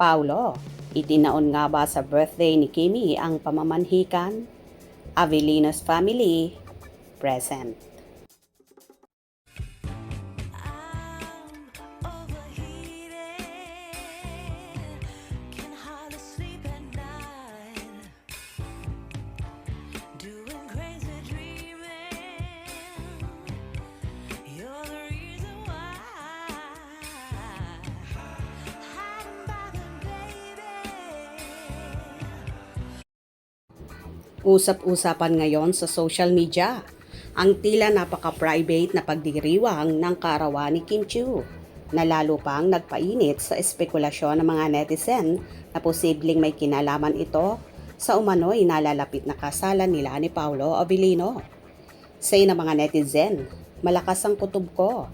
Paulo, itinaon nga ba sa birthday ni Kimi ang pamamanhikan? Avelinos family, present. Usap-usapan ngayon sa social media ang tila napaka-private na pagdiriwang ng kaarawan ni Kim Chiu na lalo pang nagpainit sa espekulasyon ng mga netizen na posibleng may kinalaman ito sa umano'y nalalapit na kasalan nila ni Paolo Avellino. Say ng mga netizen, malakas ang kutob ko,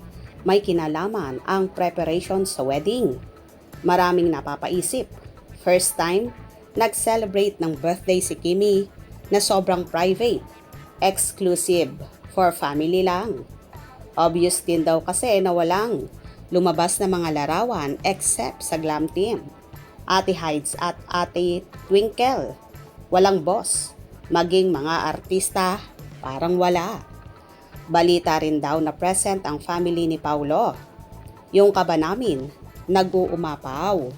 may kinalaman ang preparation sa wedding. Maraming napapaisip, first time nag-celebrate ng birthday si Kimi na sobrang private, exclusive, for family lang. Obvious din daw kasi na walang lumabas na mga larawan except sa glam team, Ate Hides at Ate Twinkle. Walang boss, maging mga artista, parang wala. Balita rin daw na present ang family ni Paulo. Yung kaba namin, nag-uumapaw.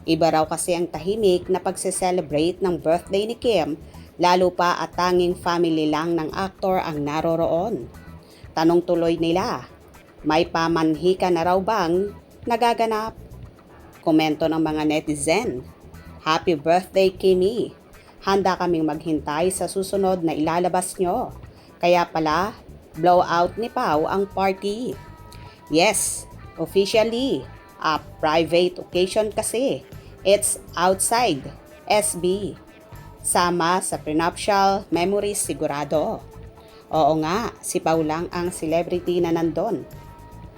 Iba raw kasi ang tahimik na pagse-celebrate ng birthday ni Kim, lalo pa at tanging family lang ng aktor ang naroroon. Tanong tuloy nila, may pamanhika na raw bang nagaganap? Komento ng mga netizen, Happy birthday Kimi! Handa kaming maghintay sa susunod na ilalabas nyo. Kaya pala, blowout ni Pau ang party. Yes, officially, a private occasion kasi. It's outside, SB. Sama sa prenuptial memories sigurado. Oo nga, si Pau lang ang celebrity na nandun.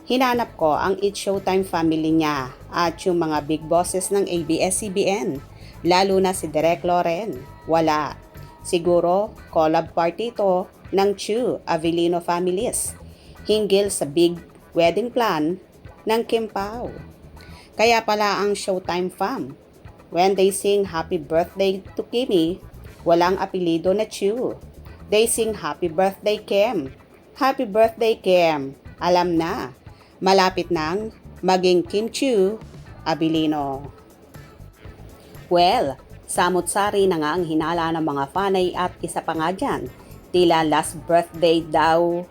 Hinanap ko ang It's Showtime family niya at yung mga big bosses ng ABS-CBN, lalo na si Direk Loren. Wala. Siguro, collab party to ng Chiu Avellino families hinggil sa big wedding plan ng Kim Pao. Kaya pala ang Showtime fam, when they sing Happy Birthday to Kimi, walang apelido na Chiu. They sing Happy Birthday Kim. Happy Birthday Kim. Alam na, malapit nang maging Kim Chiu Avellino. Well, samot-sari na nga ang hinala ng mga fanay at isa pa nga dyan, tila last birthday daw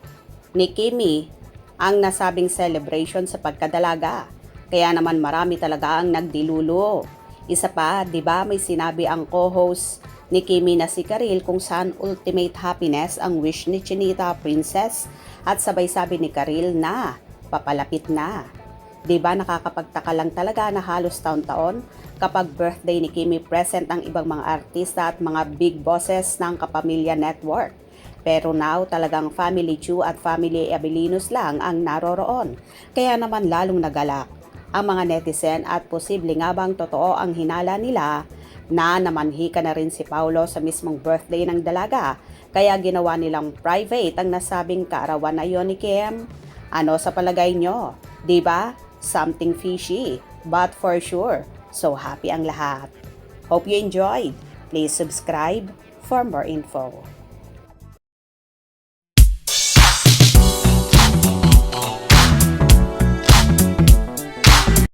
ni Kimi ang nasabing celebration sa pagkadalaga. Kaya naman marami talaga ang nagdilulo. Isa pa, di ba may sinabi ang co-host ni Kimi na si Karil kung saan ultimate happiness ang wish ni Chinita Princess at sabay sabi ni Karil na papalapit na. Di ba nakakapagtaka lang talaga na halos taon-taon kapag birthday ni Kimi present ang ibang mga artista at mga big bosses ng Kapamilya Network. Pero now talagang Family Chiu at Family Avellinos lang ang naroroon. Kaya naman lalong nagalak ang mga netizen at posible nga bang totoo ang hinala nila na namanhika na rin si Paulo sa mismong birthday ng dalaga kaya ginawa nilang private ang nasabing kaarawan na yon ni Kim. Ano sa palagay nyo? Diba? Something fishy, but for sure, so happy ang lahat. Hope you enjoyed. Please subscribe for more info.